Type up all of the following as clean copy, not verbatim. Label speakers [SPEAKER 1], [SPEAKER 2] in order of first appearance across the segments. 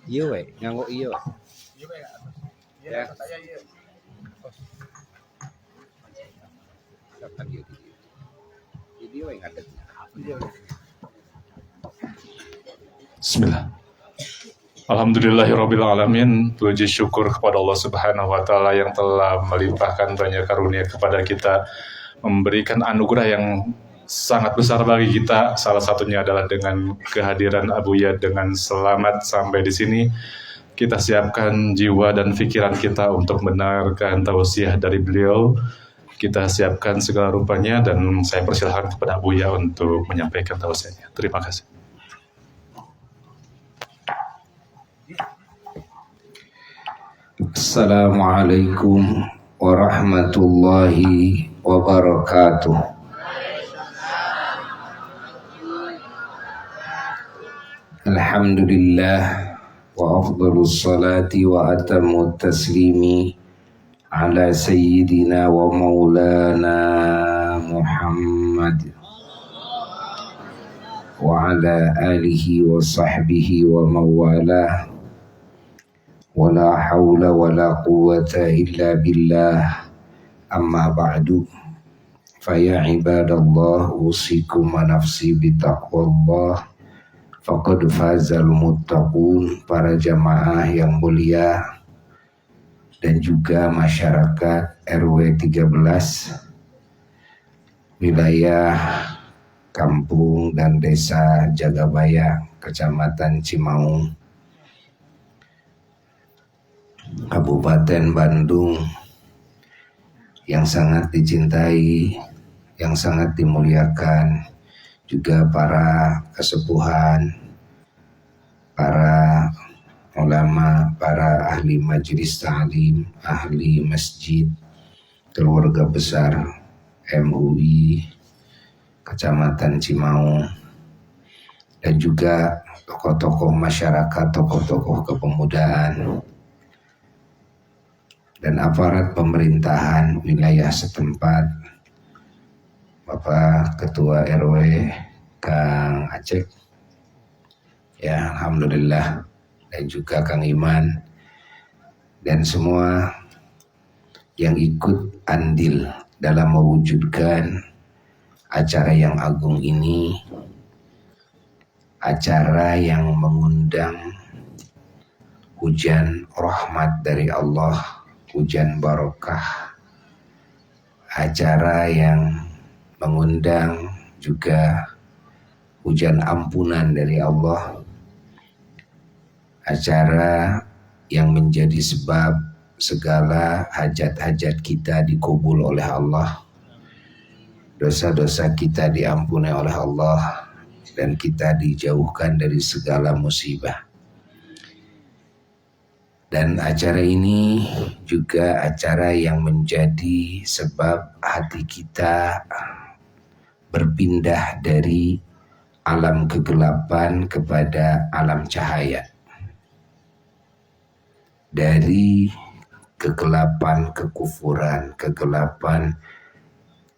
[SPEAKER 1] Iya we, nganggo iya.
[SPEAKER 2] Iya Pak ya.
[SPEAKER 1] Ya.
[SPEAKER 2] Saya iya.
[SPEAKER 1] Kapan dia? Jadi we ngadeg.
[SPEAKER 2] Iya.
[SPEAKER 3] Bismillah. Alhamdulillahirrabbilalamin. Puji syukur kepada Allah Subhanahu wa Ta'ala yang telah melimpahkan banyak karunia kepada kita, memberikan anugerah yang sangat besar bagi kita. Salah satunya adalah dengan kehadiran Abuya dengan selamat sampai di sini. Kita siapkan jiwa dan pikiran kita untuk mendengarkan tausiah dari beliau. Kita siapkan segala rupanya dan saya persilahkan kepada Abuya untuk menyampaikan tausiahnya. Terima kasih.
[SPEAKER 4] Assalamualaikum warahmatullahi wabarakatuh. Alhamdulillah wa afdalus salati wa atamut taslimi ala sayyidina wa maulana Muhammad wa ala alihi wa sahbihi wa mawalah. Wala hawla wala quwwata illa billah. Amma ba'du. Faya ibadallah usikum wa nafsi bitaqwallah. Faqad fazal muttaqun. Para jamaah yang mulia dan juga masyarakat RW 13 wilayah Kampung dan Desa Jagabaya, Kecamatan Cimaung, Kabupaten Bandung yang sangat dicintai, yang sangat dimuliakan, juga para kesepuhan, para ulama, para ahli majelis ta'lim, ahli masjid, keluarga besar MUI Kecamatan Cimaung, dan juga tokoh-tokoh masyarakat, tokoh-tokoh kepemudaan, dan aparat pemerintahan wilayah setempat, Bapak Ketua RW Kang Aceh, ya alhamdulillah, dan juga Kang Iman, dan semua yang ikut andil dalam mewujudkan acara yang agung ini, acara yang mengundang hujan rahmat dari Allah, hujan barokah, acara yang mengundang juga hujan ampunan dari Allah, acara yang menjadi sebab segala hajat-hajat kita dikabul oleh Allah, dosa-dosa kita diampuni oleh Allah, dan kita dijauhkan dari segala musibah. Dan acara ini juga acara yang menjadi sebab hati kita berpindah dari alam kegelapan kepada alam cahaya, dari kegelapan kekufuran, kegelapan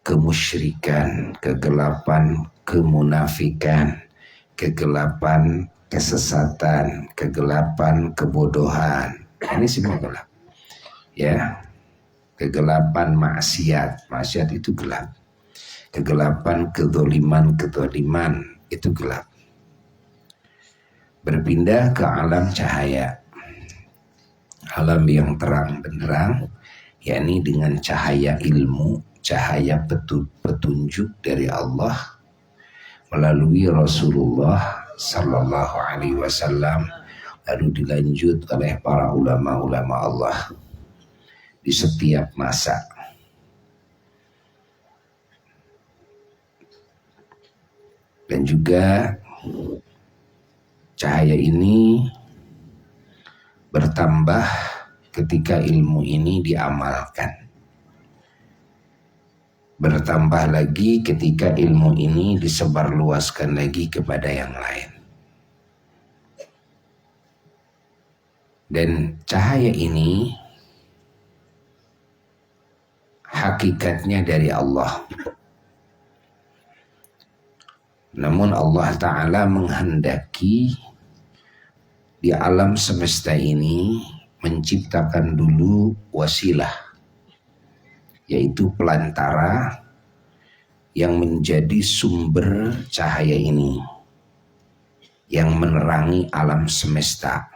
[SPEAKER 4] kemusyrikan, kegelapan kemunafikan, kegelapan kesesatan, kegelapan kebodohan. Ini semua gelap, ya. Kegelapan maksiat, maksiat itu gelap. Kegelapan kezaliman itu gelap. Berpindah ke alam cahaya, alam yang terang benderang, yakni dengan cahaya ilmu, cahaya petunjuk dari Allah melalui Rasulullah Sallallahu Alaihi Wasallam, lalu dilanjut oleh para ulama-ulama Allah di setiap masa. Dan juga cahaya ini bertambah ketika ilmu ini diamalkan, bertambah lagi ketika ilmu ini disebarluaskan lagi kepada yang lain. Dan cahaya ini hakikatnya dari Allah. Namun Allah Ta'ala menghendaki di alam semesta ini menciptakan dulu wasilah, yaitu pelantara yang menjadi sumber cahaya ini, yang menerangi alam semesta.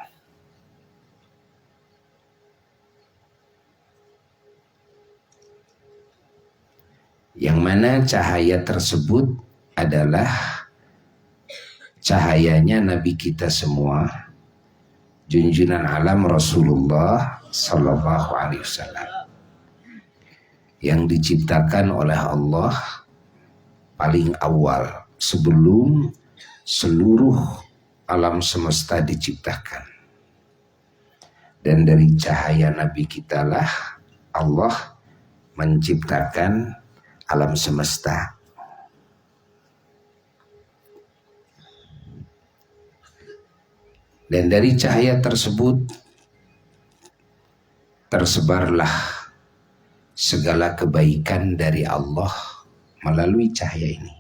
[SPEAKER 4] Yang mana cahaya tersebut adalah cahayanya Nabi kita semua, junjungan alam Rasulullah Sallallahu Alaihi Wasallam, yang diciptakan oleh Allah paling awal sebelum seluruh alam semesta diciptakan. Dan dari cahaya Nabi kita lah Allah menciptakan alam semesta. Dan dari cahaya tersebut tersebarlah segala kebaikan dari Allah melalui cahaya ini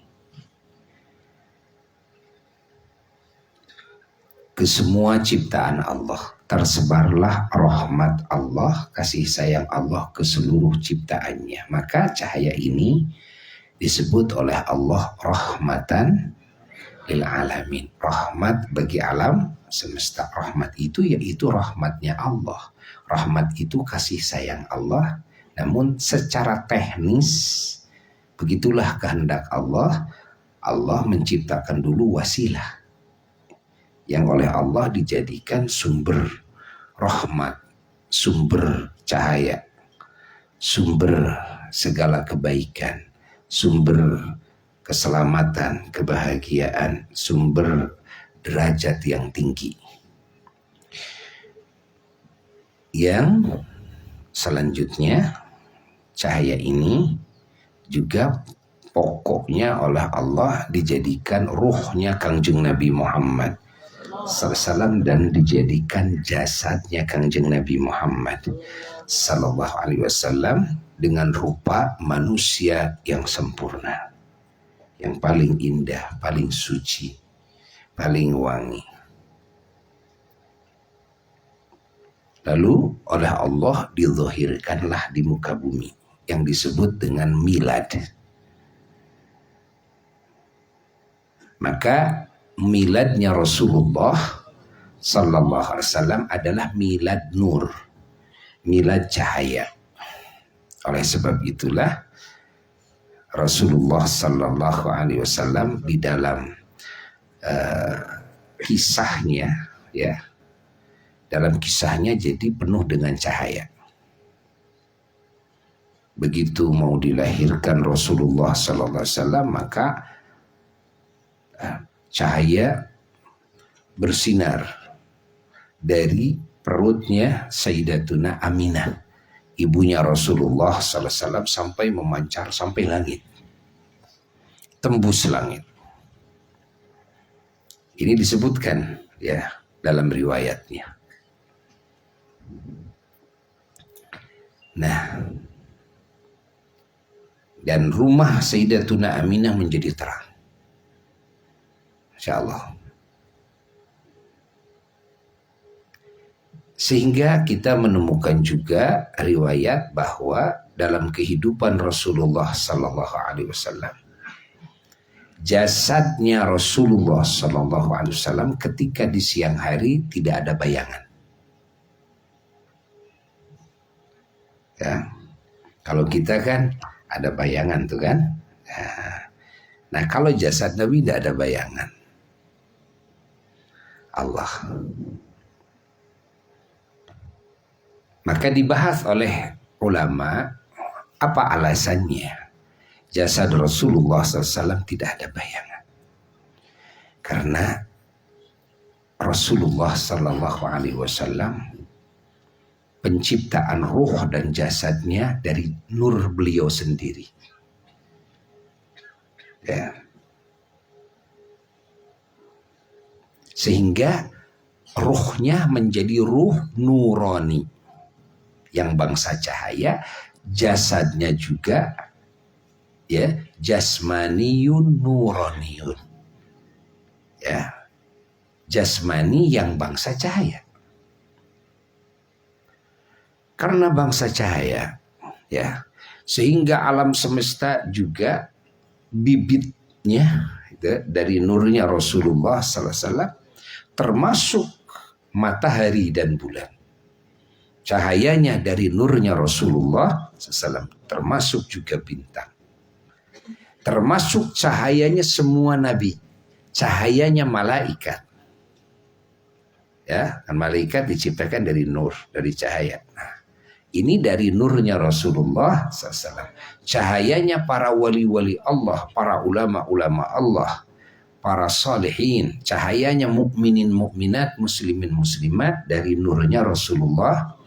[SPEAKER 4] ke semua ciptaan Allah. Tersebarlah rahmat Allah, kasih sayang Allah ke seluruh ciptaannya. Maka cahaya ini disebut oleh Allah rahmatan lil alamin, rahmat bagi alam semesta. Rahmat itu yaitu rahmatnya Allah. Rahmat itu kasih sayang Allah. Namun secara teknis begitulah kehendak Allah. Allah menciptakan dulu wasilah yang oleh Allah dijadikan sumber rahmat, sumber cahaya, sumber segala kebaikan, sumber keselamatan, kebahagiaan, sumber derajat yang tinggi. Yang selanjutnya, cahaya ini juga pokoknya oleh Allah dijadikan ruhnya Kangjeng Nabi Muhammad SAW dan dijadikan jasadnya Kangjeng Nabi Muhammad Sallallahu Alaihi Wasallam dengan rupa manusia yang sempurna, yang paling indah, paling suci, paling wangi. Lalu oleh Allah dizahirkanlah di muka bumi yang disebut dengan milad. Maka miladnya Rasulullah Sallallahu Alaihi Wasallam adalah milad nur, milad cahaya. Oleh sebab itulah Rasulullah Sallallahu Alaihi Wasallam di dalam kisahnya, ya, dalam kisahnya jadi penuh dengan cahaya. Begitu mau dilahirkan Rasulullah Sallallahu Alaihi Wasallam, maka cahaya bersinar dari perutnya Sayyidatuna Aminah, ibunya Rasulullah Sallallahu Alaihi Wasallam, sampai memancar sampai langit, tembus langit. Ini disebutkan ya dalam riwayatnya. Nah, dan rumah Sayyidatuna Aminah menjadi terang. Insyaallah. Sehingga kita menemukan juga riwayat bahwa dalam kehidupan Rasulullah Sallallahu Alaihi Wasallam, jasadnya Rasulullah Sallallahu Alaihi Wasallam ketika di siang hari tidak ada bayangan. Ya, kalau kita kan ada bayangan tuh kan. Nah, kalau jasad Nabi tidak ada bayangan. Allah. Maka dibahas oleh ulama apa alasannya jasad Rasulullah SAW tidak ada bayangan. Karena Rasulullah SAW penciptaan ruh dan jasadnya dari nur beliau sendiri. Ya. Sehingga ruhnya menjadi ruh nurani yang bangsa cahaya, jasadnya juga ya jasmaniyun nuraniyun. Ya. jasmani yang bangsa cahaya. Karena bangsa cahaya, ya, sehingga alam semesta juga bibitnya dari nurnya Rasulullah SAW, termasuk matahari dan bulan. Cahayanya dari nurnya Rasulullah SAW, termasuk juga bintang. Termasuk cahayanya semua nabi, cahayanya malaikat. Ya, kan malaikat diciptakan dari nur, dari cahaya. Nah, ini dari nurnya Rasulullah SAW. Cahayanya para wali-wali Allah, para ulama-ulama Allah, para salihin. Cahayanya mukminin mukminat, muslimin muslimat dari nurnya Rasulullah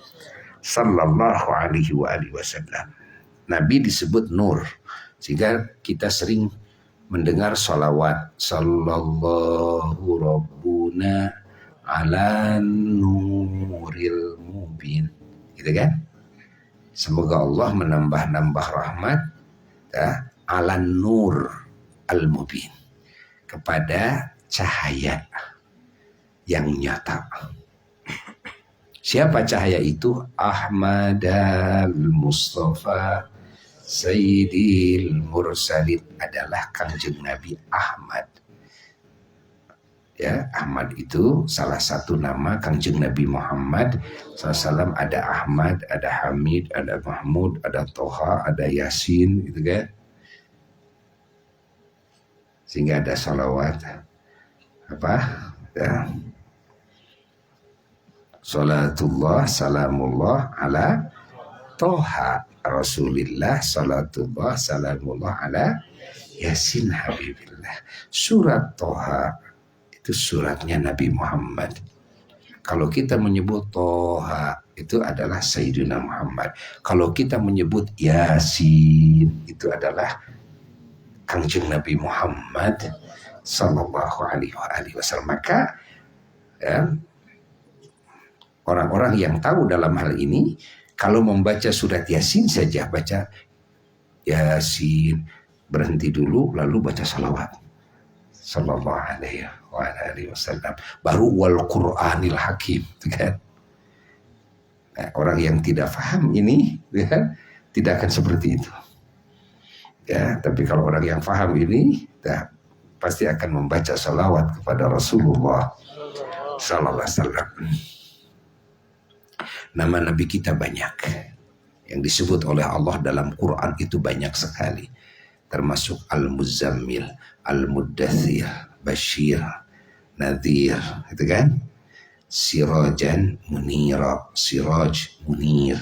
[SPEAKER 4] Sallallahu Alaihi Wasallam. Nabi disebut nur, sehingga kita sering mendengar salawat. Sallallahu Rabbuna ala nuril mubin, gitu kan? Semoga Allah menambah-nambah rahmat ya, ala nur al-mubin, kepada cahaya yang nyata. Siapa cahaya itu? Ahmad al-Mustafa Sayyidil Mursalin, adalah Kangjeng Nabi Ahmad. Ya, Ahmad itu salah satu nama Kangjeng Nabi Muhammad SAW. Ada Ahmad, ada Hamid, ada Mahmud, ada Toha, ada Yasin, gitu kan? Sehingga ada salawat apa? Ya. Salatullah, salamullah ala Toha Rasulillah, salatullah, salamullah ala Yasin Habibillah. Surat Toha itu suratnya Nabi Muhammad. Kalau kita menyebut Toha, itu adalah Sayyidina Muhammad. Kalau kita menyebut Yasin, itu adalah Kangjeng Nabi Muhammad Sallallahu Alaihi Wasallam. Maka ya, orang-orang yang tahu dalam hal ini, kalau membaca surat Yasin saja, baca Yasin, berhenti dulu, lalu baca salawat Sallallahu Alaihi Wasallam, baru wal Qur'anil Hakim, kan? Nah, orang yang tidak paham ini, ya, tidak akan seperti itu. Ya, tapi kalau orang yang paham ini, ya, pasti akan membaca salawat kepada Rasulullah Sallallahu Alaihi Wasallam. Nama Nabi kita banyak, yang disebut oleh Allah dalam Quran itu banyak sekali, termasuk Al-Muzammil, Al-Muddathir, Bashir, Nadhir, itu kan? Sirajan Munira, Siraj Munir.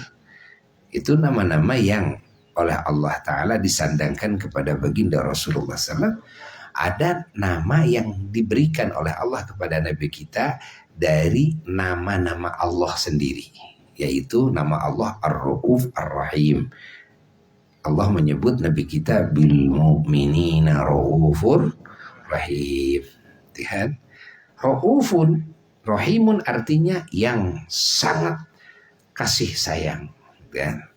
[SPEAKER 4] Itu nama-nama yang oleh Allah Ta'ala disandangkan kepada baginda Rasulullah SAW. Ada nama yang diberikan oleh Allah kepada Nabi kita dari nama-nama Allah sendiri, yaitu nama Allah Ar-Ra'uf Ar-Rahim. Allah menyebut Nabi kita bil mu'minina ra'ufur rahim. Lihat, ra'ufun rahimun artinya yang sangat kasih sayang, kan?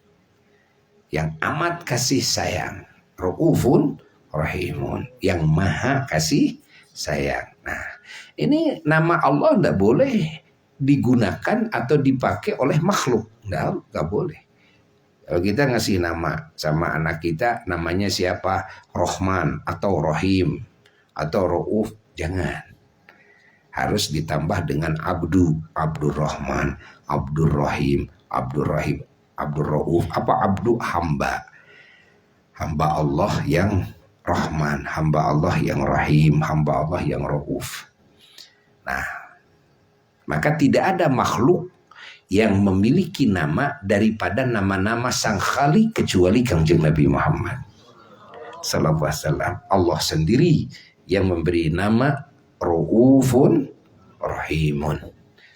[SPEAKER 4] Yang amat kasih sayang. Ra'ufun rahimun, yang maha kasih sayang. Nah, ini nama Allah tidak boleh digunakan atau dipakai oleh makhluk. Nggak boleh. Kalau kita ngasih nama sama anak kita, namanya siapa? Rohman atau Rohim atau Ra'uf, jangan. Harus ditambah dengan Abdu, Abdur Rahman, Abdur Rahim, Abdur Rahim, Abdur Ra'uf. Apa Abdu? Hamba. Hamba Allah yang Rahman, hamba Allah yang Rahim, hamba Allah yang Ra'uf. Nah, maka tidak ada makhluk yang memiliki nama daripada nama-nama sang Khalik kecuali Kangjeng Nabi Muhammad Sallallahu Alaihi Wasallam. Allah sendiri yang memberi nama Ra'ufun Rahimun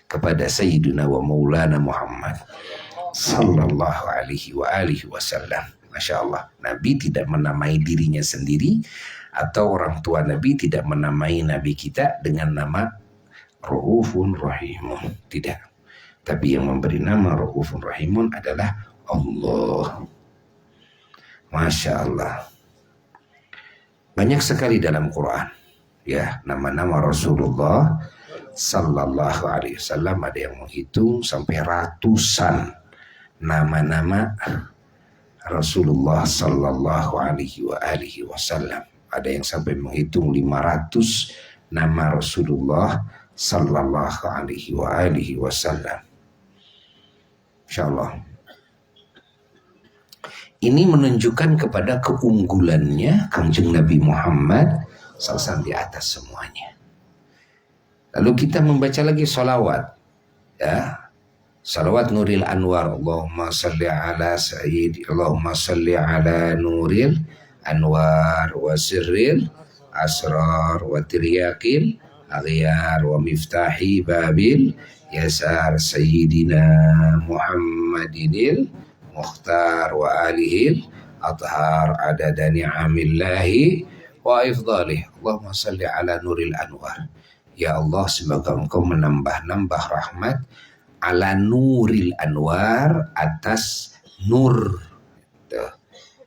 [SPEAKER 4] kepada Sayyidina wa Maulana Muhammad Sallallahu Alaihi Wasallam. Masya Allah, Nabi tidak menamai dirinya sendiri, atau orang tua Nabi tidak menamai Nabi kita dengan nama Ra'ufun Rahimun, tidak. Tapi yang memberi nama Ra'ufun Rahimun adalah Allah. Masya Allah. Banyak sekali dalam Quran, ya, nama-nama Rasulullah Sallallahu Alaihi Wasallam. Ada yang menghitung sampai ratusan nama-nama Rasulullah Sallallahu Alaihi Wasallam. Ada yang sampai menghitung 500 nama Rasulullah Sallallahu Alaihi Wasallam. Insyaallah. Ini menunjukkan kepada keunggulannya Kangjeng Nabi Muhammad SAW di atas semuanya. Lalu kita membaca lagi salawat, ya, salawat Nuril Anwar. Allahumma salli ala Sayyid, Allahumma salli ala Nuril Anwar wa Sirril Asrar wa Tiryakil Aghyar wa Miftahi Babil Yasar Sayyidina Muhammadinil Mukhtar wa alihil Athar adada ni'amillahi wa ifdalih. Allahumma salli ala Nuril Anwar. Ya Allah, semoga engkau menambah-nambah rahmat ala Nuril Anwar, atas nur,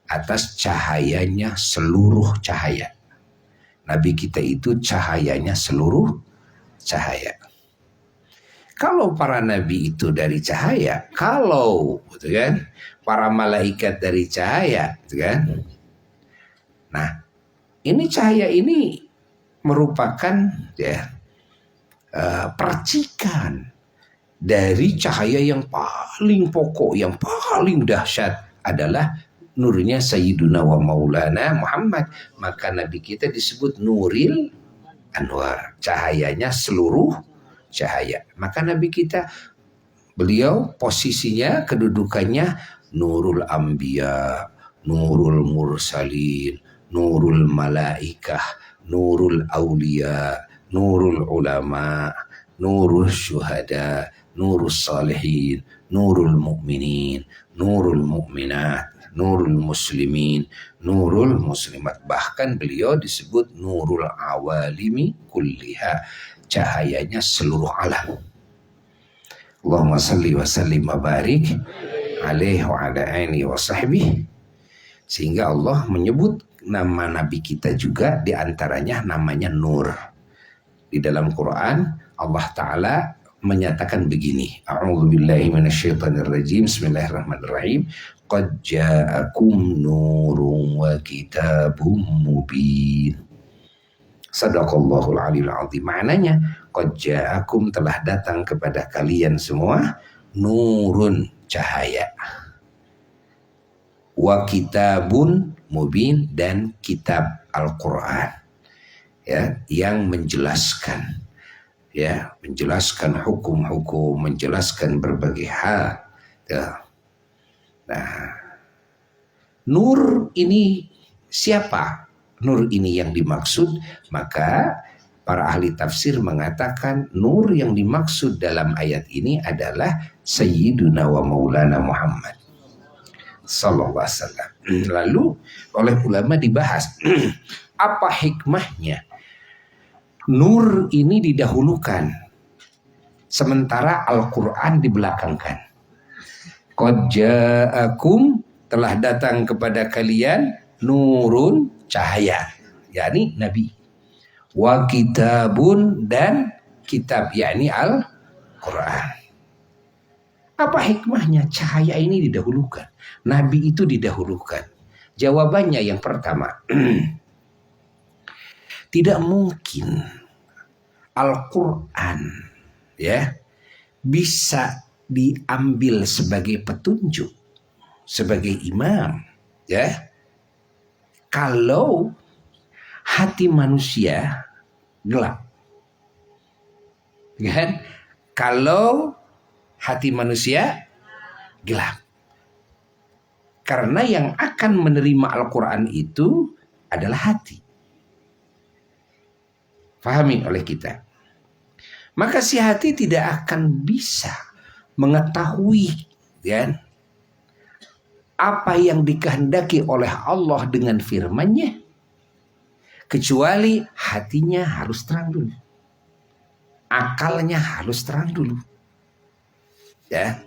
[SPEAKER 4] atas cahayanya seluruh cahaya. Nabi kita itu cahayanya seluruh cahaya. Kalau para nabi itu dari cahaya, kalau gitu kan, para malaikat dari cahaya, gitu kan. Nah, ini cahaya ini merupakan, ya, percikan dari cahaya yang paling pokok, yang paling dahsyat adalah nurnya Sayyiduna wa Maulana Muhammad. Maka Nabi kita disebut Nuril Anwar, cahayanya seluruh cahaya. Maka Nabi kita, beliau posisinya, kedudukannya Nurul Anbiya, Nurul Mursalin, Nurul Malaikah, Nurul Aulia, Nurul Ulama, Nurul Syuhada, Nurul Salihin, Nurul Mu'minin, Nurul Mu'minat, Nurul Muslimin, Nurul Muslimat. Bahkan beliau disebut Nurul Awalimi Kulliha, cahayanya seluruh alam. Allahumma salli wa sallim wa barik alaihi wa ala alihi wa sahbihi. Sehingga Allah menyebut nama Nabi kita juga, diantaranya namanya Nur. Di dalam Quran Allah Ta'ala menyatakan begini, a'udzubillahi minasyaitonirrajim, bismillahirrahmanirrahim, qad ja'akum nurun wa kitabum mubin. Sadaqallahul aliyul azim. Maknanya, qad ja'akum, telah datang kepada kalian semua, nurun, cahaya, wa kitabun mubin, dan kitab Al-Quran, ya, yang menjelaskan, ya, menjelaskan hukum-hukum, menjelaskan berbagai hal, ya. Nah, nur ini siapa? Nur ini yang dimaksud. Maka para ahli tafsir mengatakan nur yang dimaksud dalam ayat ini adalah Sayyiduna wa Maulana Muhammad sallallahu alaihi wasallam. Lalu oleh ulama dibahas apa hikmahnya nur ini didahulukan sementara Al-Quran dibelakangkan. Qad ja'akum, telah datang kepada kalian, nurun, cahaya, yakni Nabi, wa kitabun, dan kitab, yakni Al-Quran. Apa hikmahnya cahaya ini didahulukan, Nabi itu didahulukan? Jawabannya yang pertama, tidak mungkin Al-Quran, ya, bisa diambil sebagai petunjuk, sebagai imam, ya, kalau hati manusia gelap, kan? Kalau hati manusia gelap, karena yang akan menerima Al-Quran itu adalah hati. Fahami oleh kita. Maka si hati tidak akan bisa mengetahui, ya, apa yang dikehendaki oleh Allah dengan firman-Nya, kecuali hatinya harus terang dulu, akalnya harus terang dulu, ya.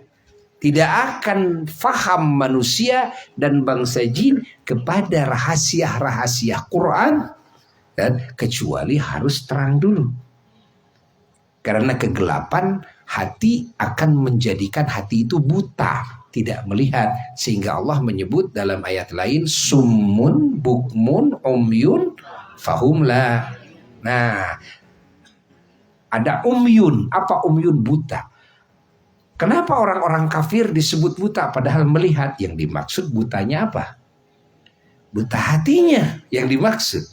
[SPEAKER 4] Tidak akan faham manusia dan bangsa jin kepada rahasia-rahasia Quran, dan kecuali harus terang dulu. Karena kegelapan hati akan menjadikan hati itu buta, tidak melihat. Sehingga Allah menyebut dalam ayat lain, summun, bukmun, umyun, fahumla. Nah, ada umyun. Apa umyun? Buta. Kenapa orang-orang kafir disebut buta padahal melihat? Yang dimaksud butanya apa? Buta hatinya yang dimaksud.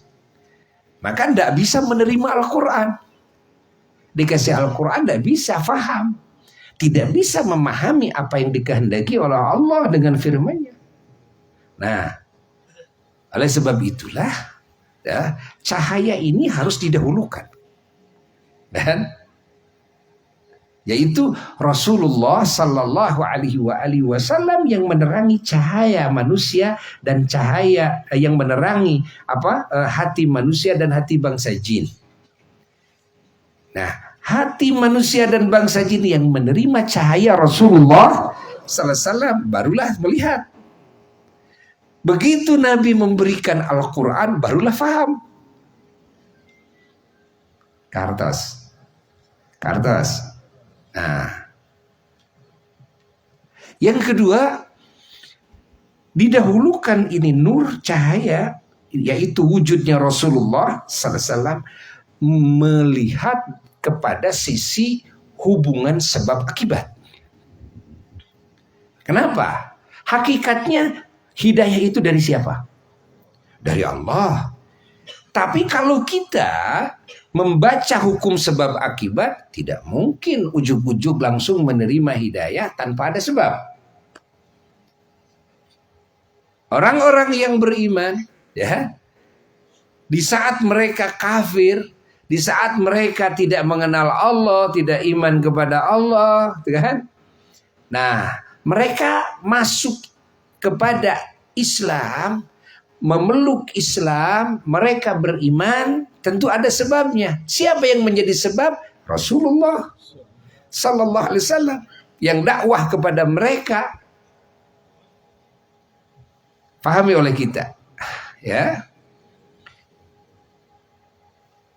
[SPEAKER 4] Maka tidak bisa menerima Al-Quran. Dikasih Al-Quran tidak bisa faham. Tidak bisa memahami apa yang dikehendaki oleh Allah dengan firman-Nya. Nah, oleh sebab itulah ya, cahaya ini harus didahulukan. Dan yaitu Rasulullah Sallallahu Alaihi Wasallam yang menerangi cahaya manusia dan cahaya yang menerangi hati manusia dan hati bangsa jin. Nah, hati manusia dan bangsa jin yang menerima cahaya Rasulullah Sallallahu Alaihi Wasallam barulah melihat. Begitu Nabi memberikan Al-Quran barulah faham. Kartos. Nah, yang kedua, didahulukan ini nur cahaya, yaitu wujudnya Rasulullah Sallallahu Alaihi Wasallam melihat kepada sisi hubungan sebab akibat. Kenapa? Hakikatnya hidayah itu dari siapa? Dari Allah. Tapi kalau kita membaca hukum sebab akibat, tidak mungkin ujug-ujug langsung menerima hidayah tanpa ada sebab. Orang-orang yang beriman, ya, di saat mereka kafir, di saat mereka tidak mengenal Allah, tidak iman kepada Allah, kan? Nah, mereka masuk kepada Islam, memeluk Islam, mereka beriman, tentu ada sebabnya. Siapa yang menjadi sebab? Rasulullah Sallallahu Alaihi Wasallam yang dakwah kepada mereka. Pahami oleh kita, ya.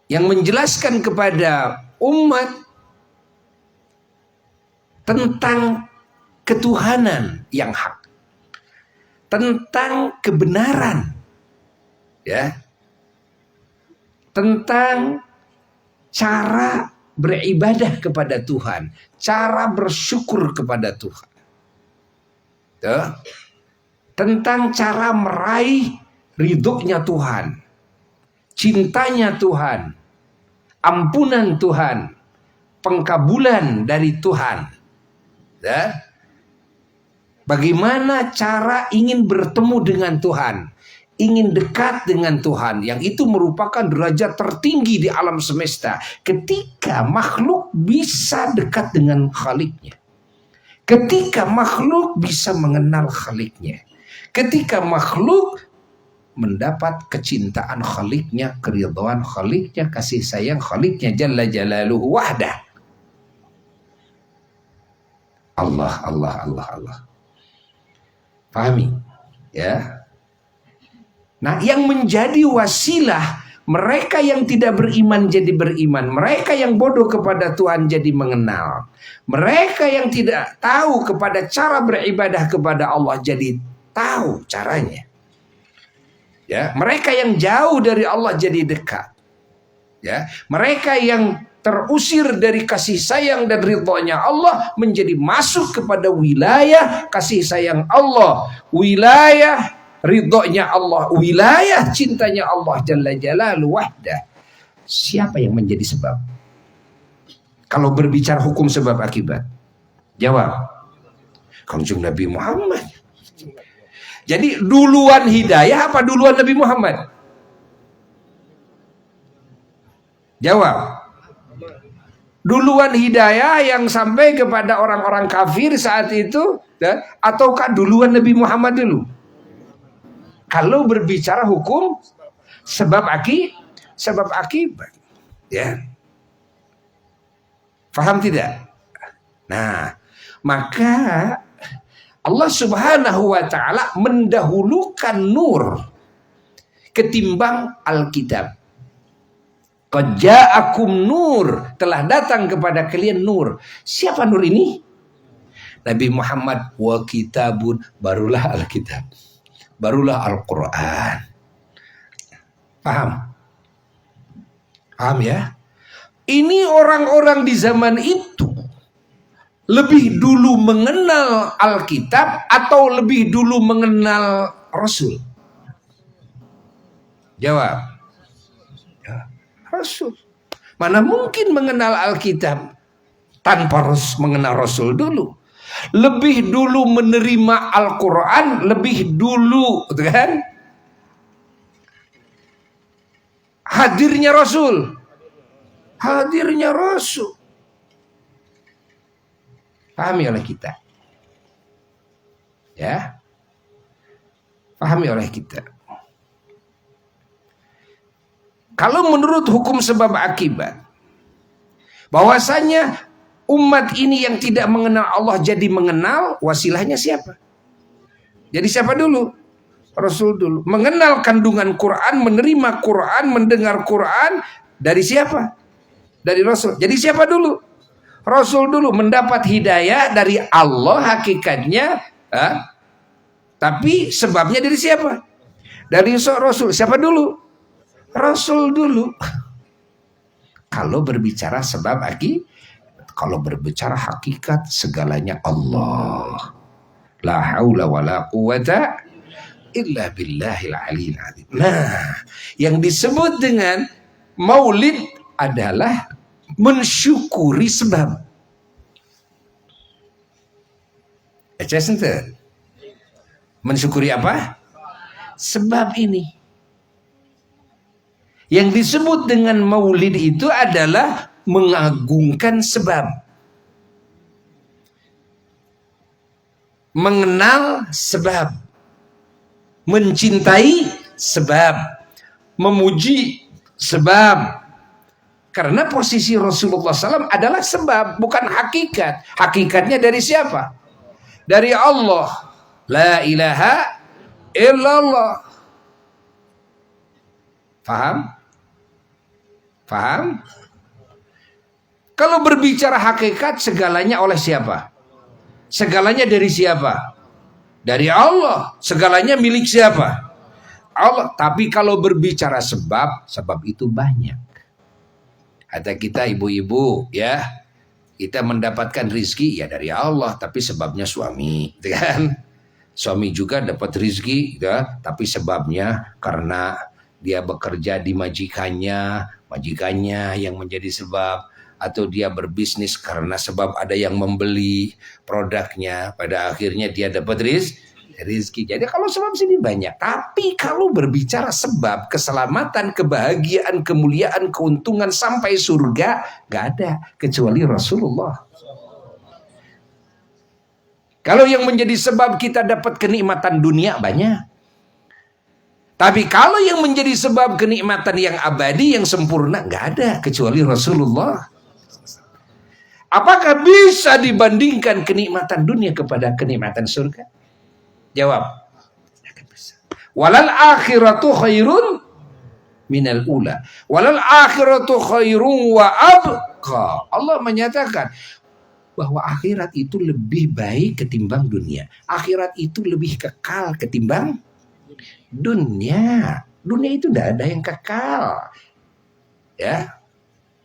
[SPEAKER 4] Yang menjelaskan kepada umat tentang ketuhanan yang hak, tentang kebenaran, ya, tentang cara beribadah kepada Tuhan, cara bersyukur kepada Tuhan, tuh. Tentang cara meraih ridhonya Tuhan, cintanya Tuhan, ampunan Tuhan, pengkabulan dari Tuhan, ya. Bagaimana cara ingin bertemu dengan Tuhan, ingin dekat dengan Tuhan, yang itu merupakan derajat tertinggi di alam semesta. Ketika makhluk bisa dekat dengan Khaliknya, ketika makhluk bisa mengenal Khaliknya, ketika makhluk mendapat kecintaan Khaliknya, keridhaan Khaliknya, kasih sayang Khaliknya Jalla Jalaluhu wahdah. Allah. Pahami? Ya. Nah, yang menjadi wasilah mereka yang tidak beriman jadi beriman, mereka yang bodoh kepada Tuhan jadi mengenal, mereka yang tidak tahu kepada cara beribadah kepada Allah jadi tahu caranya. Ya, mereka yang jauh dari Allah jadi dekat. Ya, mereka yang terusir dari kasih sayang dan ridhonya Allah menjadi masuk kepada wilayah kasih sayang Allah, wilayah ridhonya Allah, wilayah cintanya Allah Jalla Jalaluhu wahdah. Siapa yang menjadi sebab? Kalau berbicara hukum sebab akibat, jawab Kanjeng Nabi Muhammad. Jadi duluan hidayah apa duluan Nabi Muhammad? Jawab. Duluan hidayah yang sampai kepada orang-orang kafir saat itu, ataukah duluan Nabi Muhammad dulu? Kalau berbicara hukum sebab akibat, ya. Faham tidak? Nah, maka Allah Subhanahu wa taala mendahulukan nur ketimbang Alkitab. Qad ja'akum nur, telah datang kepada kalian nur. Siapa nur ini? Nabi Muhammad. Wa kitabun, barulah Alkitab, barulah Al-Quran. Paham? Paham ya? Ini orang-orang di zaman itu lebih dulu mengenal Alkitab atau lebih dulu mengenal Rasul? Jawab. Ya, Rasul. Mana mungkin mengenal Alkitab tanpa mengenal Rasul dulu. Lebih dulu menerima Al-Quran, lebih dulu kan hadirnya Rasul. Hadirnya Rasul. Pahami oleh kita. Ya. Pahami oleh kita. Kalau menurut hukum sebab akibat, bahwasanya umat ini yang tidak mengenal Allah jadi mengenal, wasilahnya siapa? Jadi siapa dulu? Rasul dulu. Mengenal kandungan Quran, menerima Quran, mendengar Quran dari siapa? Dari Rasul. Jadi siapa dulu? Rasul dulu. Mendapat hidayah dari Allah hakikatnya. Tapi sebabnya dari siapa? Dari Rasul. Siapa dulu? Rasul dulu. Kalau berbicara sebab kalau berbicara hakikat, segalanya Allah. La haula wa la quwata illa billahil aliyil azim. Nah, yang disebut dengan maulid adalah mensyukuri sebab. Mensyukuri apa? Sebab ini. Yang disebut dengan maulid itu adalah mengagungkan sebab. Mengenal sebab. Mencintai sebab. Memuji sebab. Karena posisi Rasulullah SAW adalah sebab, bukan hakikat. Hakikatnya dari siapa? Dari Allah. La ilaha illallah. Paham? Paham? Kalau berbicara hakikat, segalanya oleh siapa? Segalanya dari siapa? Dari Allah. Segalanya milik siapa? Allah. Tapi kalau berbicara sebab, sebab itu banyak. Kata kita ibu-ibu ya, kita mendapatkan rizki ya dari Allah, tapi sebabnya suami, kan? Suami juga dapat rizki, ya, tapi sebabnya karena dia bekerja di majikannya yang menjadi sebab, atau dia berbisnis karena sebab ada yang membeli produknya, pada akhirnya dia dapat rizki. Jadi kalau sebab sini banyak, tapi kalau berbicara sebab keselamatan, kebahagiaan, kemuliaan, keuntungan sampai surga, gak ada kecuali Rasulullah. Kalau yang menjadi sebab kita dapat kenikmatan dunia banyak, tapi kalau yang menjadi sebab kenikmatan yang abadi, yang sempurna, gak ada kecuali Rasulullah. Apakah bisa dibandingkan kenikmatan dunia kepada kenikmatan surga? Jawab. Walal akhiratu khairun minal ula. Walal akhiratu khairun wa abqa. Allah menyatakan bahwa akhirat itu lebih baik ketimbang dunia. Akhirat itu lebih kekal ketimbang dunia. Dunia itu tidak ada yang kekal. Ya.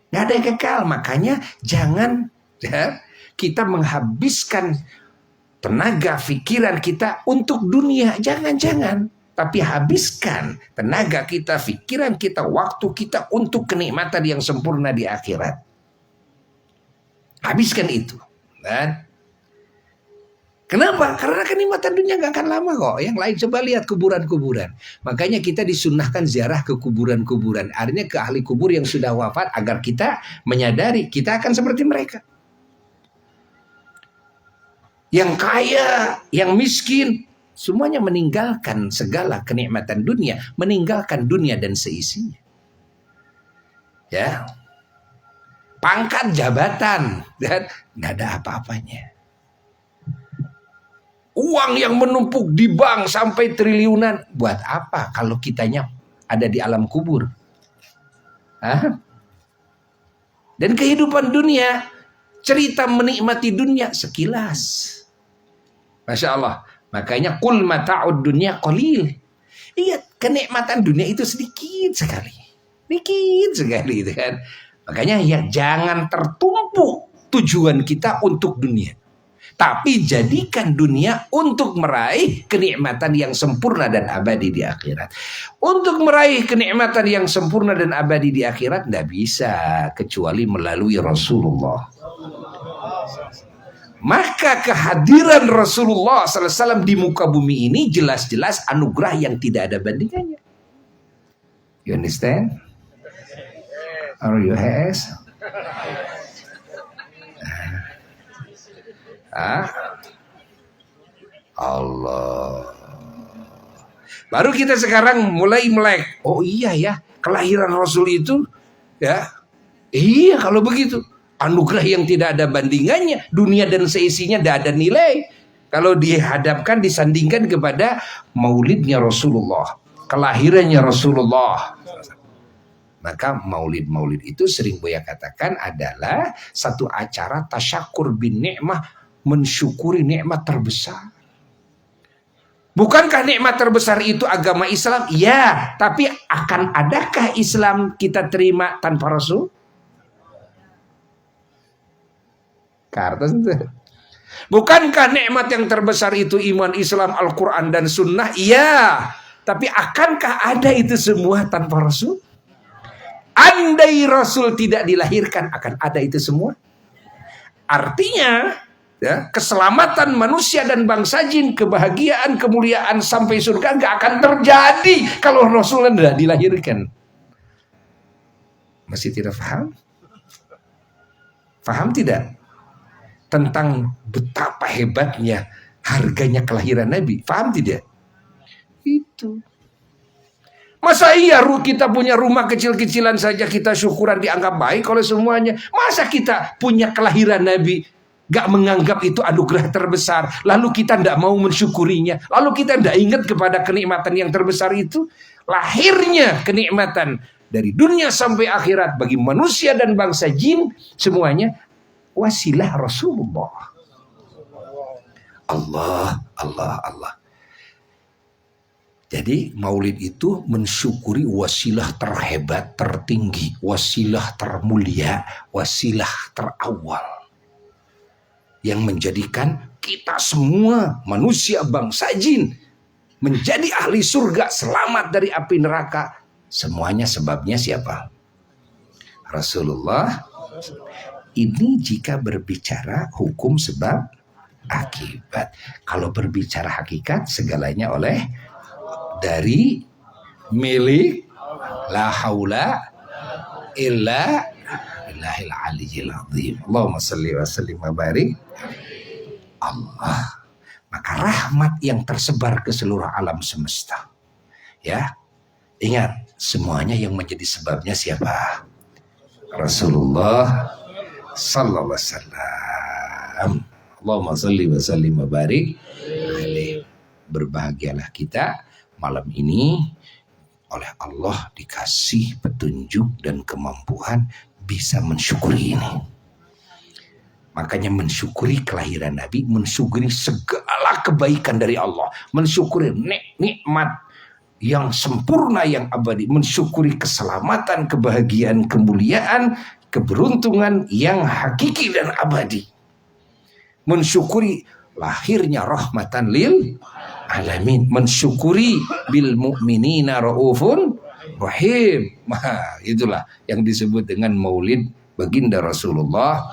[SPEAKER 4] Tidak ada yang kekal. Makanya jangan kita menghabiskan tenaga pikiran kita untuk dunia, jangan. Tapi habiskan tenaga kita, pikiran kita, waktu kita untuk kenikmatan yang sempurna di akhirat. Habiskan itu. Kan? Kenapa? Karena kenikmatan dunia gak akan lama kok. Yang lain coba lihat kuburan-kuburan. Makanya kita disunnahkan ziarah ke kuburan-kuburan. Artinya ke ahli kubur yang sudah wafat, agar kita menyadari kita akan seperti mereka. Yang kaya, yang miskin, semuanya meninggalkan segala kenikmatan dunia, meninggalkan dunia dan seisinya. Ya, pangkat, jabatan, dan nggak ada apa-apanya. Uang yang menumpuk di bank sampai triliunan, buat apa kalau kitanya ada di alam kubur? Hah? Dan kehidupan dunia, cerita menikmati dunia sekilas. Masya Allah. Makanya kul mata'ud dunia qalil. Ingat, kenikmatan dunia itu sedikit sekali. Sedikit sekali itu kan. Makanya ya jangan tertumpu tujuan kita untuk dunia. Tapi jadikan dunia untuk meraih kenikmatan yang sempurna dan abadi di akhirat. Untuk meraih kenikmatan yang sempurna dan abadi di akhirat tidak bisa kecuali melalui Rasulullah. Maka kehadiran Rasulullah SAW di muka bumi ini jelas-jelas anugerah yang tidak ada bandingannya. You understand? Are you has? Allah. Baru kita sekarang mulai melek. Oh iya ya, kelahiran Rasul itu ya. Iya kalau begitu. Anugerah yang tidak ada bandingannya. Dunia dan seisinya tidak ada nilai. Kalau dihadapkan, disandingkan kepada maulidnya Rasulullah. Kelahirannya Rasulullah. Maka maulid-maulid itu sering Buya katakan adalah satu acara tasyakur bin ni'mah, mensyukuri nikmat terbesar. Bukankah nikmat terbesar itu agama Islam? Ya, tapi akan adakah Islam kita terima tanpa Rasul? Bukankah nikmat yang terbesar itu iman, Islam, Al-Quran dan Sunnah? Iya, tapi akankah ada itu semua tanpa Rasul? Andai Rasul tidak dilahirkan, akan ada itu semua? Artinya ya, keselamatan manusia dan bangsa jin, kebahagiaan, kemuliaan sampai surga nggak akan terjadi kalau Rasul tidak dilahirkan. Masih tidak paham? Paham tidak? Tentang betapa hebatnya harganya kelahiran Nabi. Paham tidak? Itu. Masa iya kita punya rumah kecil-kecilan saja kita syukuran dianggap baik oleh semuanya? Masa kita punya kelahiran Nabi gak menganggap itu anugerah terbesar, lalu kita tidak mau mensyukurinya, lalu kita tidak ingat kepada kenikmatan yang terbesar itu? Lahirnya kenikmatan dari dunia sampai akhirat bagi manusia dan bangsa jin semuanya wasilah Rasulullah. Allah, Allah, Allah. Jadi maulid itu mensyukuri wasilah terhebat, tertinggi, wasilah termulia, wasilah terawal. Yang menjadikan kita semua manusia bangsa jin menjadi ahli surga, selamat dari api neraka. Semuanya sebabnya siapa? Rasulullah. Ini jika berbicara hukum sebab akibat. Kalau berbicara hakikat, segalanya oleh dari milik la haula illa billahil aliyyil azim. Allahumma shalli wa sallim wa barik Allah. Maka rahmat yang tersebar ke seluruh alam semesta. Ya. Ingat, semuanya yang menjadi sebabnya siapa? Rasulullah sallallahu alaihi wasallam. Allahumma shalli wa sallim wa barik alaihi. Berbahagialah kita malam ini oleh Allah dikasih petunjuk dan kemampuan bisa mensyukuri ini. Makanya mensyukuri kelahiran Nabi, mensyukuri segala kebaikan dari Allah, mensyukuri nikmat yang sempurna yang abadi, mensyukuri keselamatan, kebahagiaan, kemuliaan, keberuntungan yang hakiki dan abadi. Mensyukuri lahirnya rahmatan lil alamin, mensyukuri bil mu'minina raufun rahim. Itulah yang disebut dengan maulid baginda Rasulullah.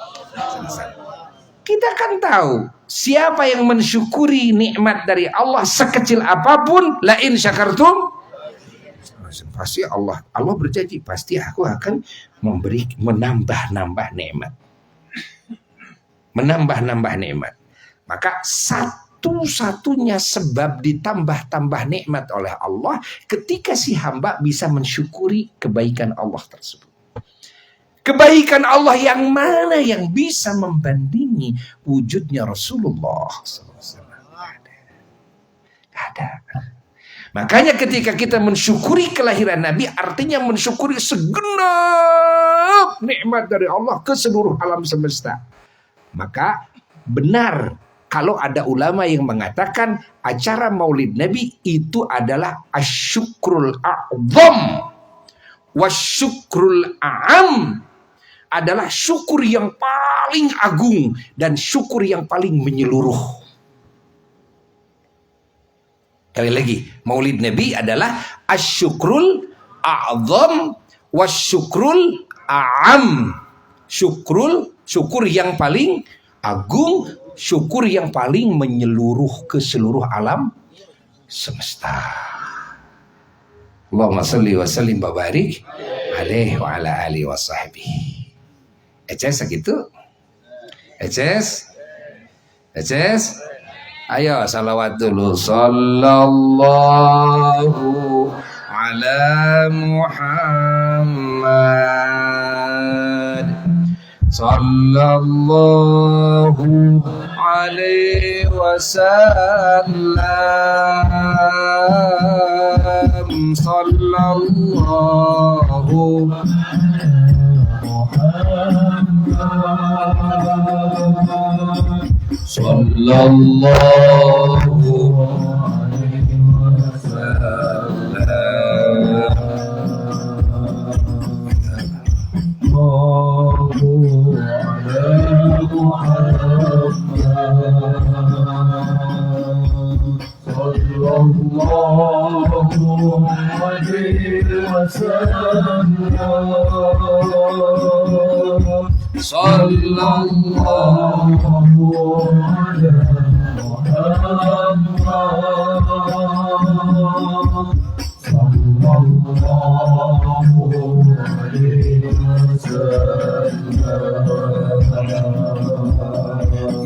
[SPEAKER 4] Kita kan tahu siapa yang mensyukuri nikmat dari Allah sekecil apapun, la in syakartum, pasti Allah berjanji pasti aku akan memberi menambah-nambah nikmat. Menambah-nambah nikmat. Maka satu-satunya sebab ditambah-tambah nikmat oleh Allah ketika si hamba bisa mensyukuri kebaikan Allah tersebut. Kebaikan Allah yang mana yang bisa membandingi wujudnya Rasulullah SAW? Ada. Makanya ketika kita mensyukuri kelahiran Nabi, artinya mensyukuri segenap nikmat dari Allah ke seluruh alam semesta. Maka benar kalau ada ulama yang mengatakan acara Maulid Nabi itu adalah asyukrul a'zam wasyukrul a'am, adalah syukur yang paling agung dan syukur yang paling menyeluruh. Sekali lagi, Maulid Nabi adalah asyukrul a'zam wasyukrul a'am. Syukur yang paling agung, syukur yang paling menyeluruh ke seluruh alam semesta. Allahumma salli wa sallim wa barik alaihi wa ala alihi wa sahbihi. Eces gitu? Eces? Ayo salawat dulu. Sallallahu ala Muhammad. Sallallahu alaihi wasallam. Sallallahu Sallallahu alaihi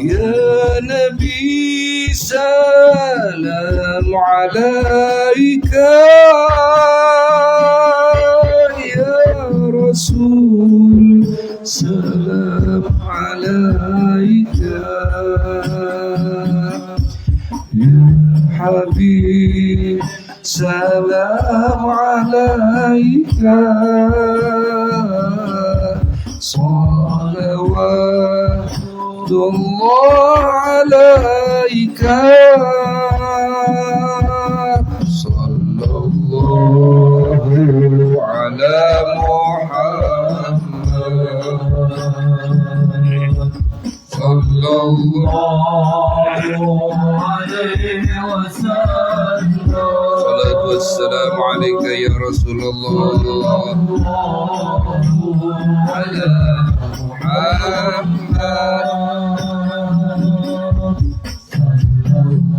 [SPEAKER 4] Ya Nabi salam alaika, Ya Rasul salam alaika, Ya Habib salam alaika, salawatullah alaika, sallallahu ala Muhammad, sallallahu alaihi wasallam. Salatu wassalamu alaika ya Rasulullah, ala Muhammad,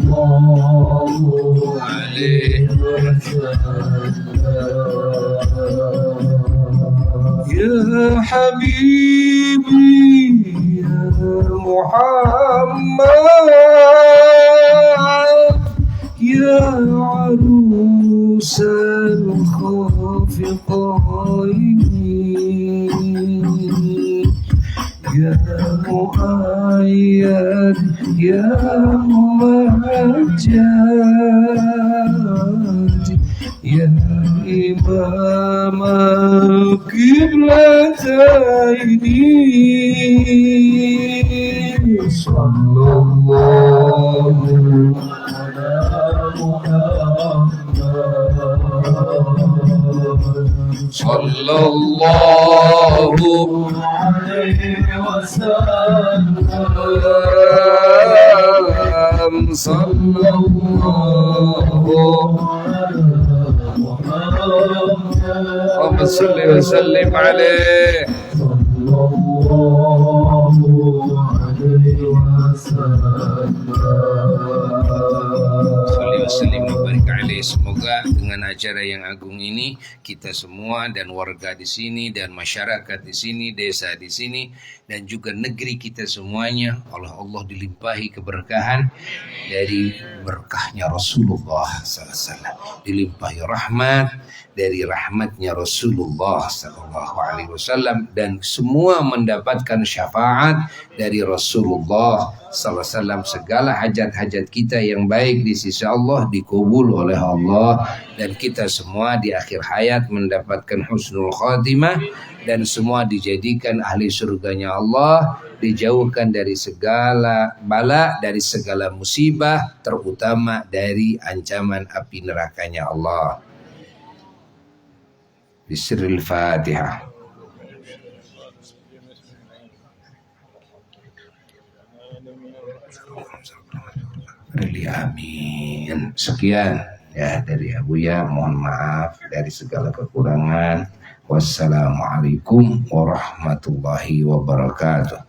[SPEAKER 4] sallallahu alaihi wasallam. Ya Habibi ya Muhammad, ya arusal khafiqain, ya muayyad ya mumajjad, ya imam al-qiblataini, sallallahu ala Muhammad, sallallahu alaihi wasallam, sallallahu Allahumma salli wa sallim alaihi, sallallahu alaihi wasallam. Semoga dengan acara yang agung ini kita semua dan warga di sini dan masyarakat di sini, desa di sini dan juga negeri kita semuanya oleh Allah dilimpahi keberkahan dari berkahnya Rasulullah SAW, dilimpahi rahmat dari rahmatnya Rasulullah SAW, dan semua mendapatkan syafaat dari Rasulullah SAW. Segala hajat-hajat kita yang baik di sisi Allah Allah, dikabul oleh Allah, dan kita semua di akhir hayat mendapatkan husnul khatimah, dan semua dijadikan ahli surganya Allah, dijauhkan dari segala bala, dari segala musibah, terutama dari ancaman api nerakanya Allah. Bisiril Fatihah. Amin. Sekian ya dari Abuya, mohon maaf dari segala kekurangan. Wassalamualaikum warahmatullahi wabarakatuh.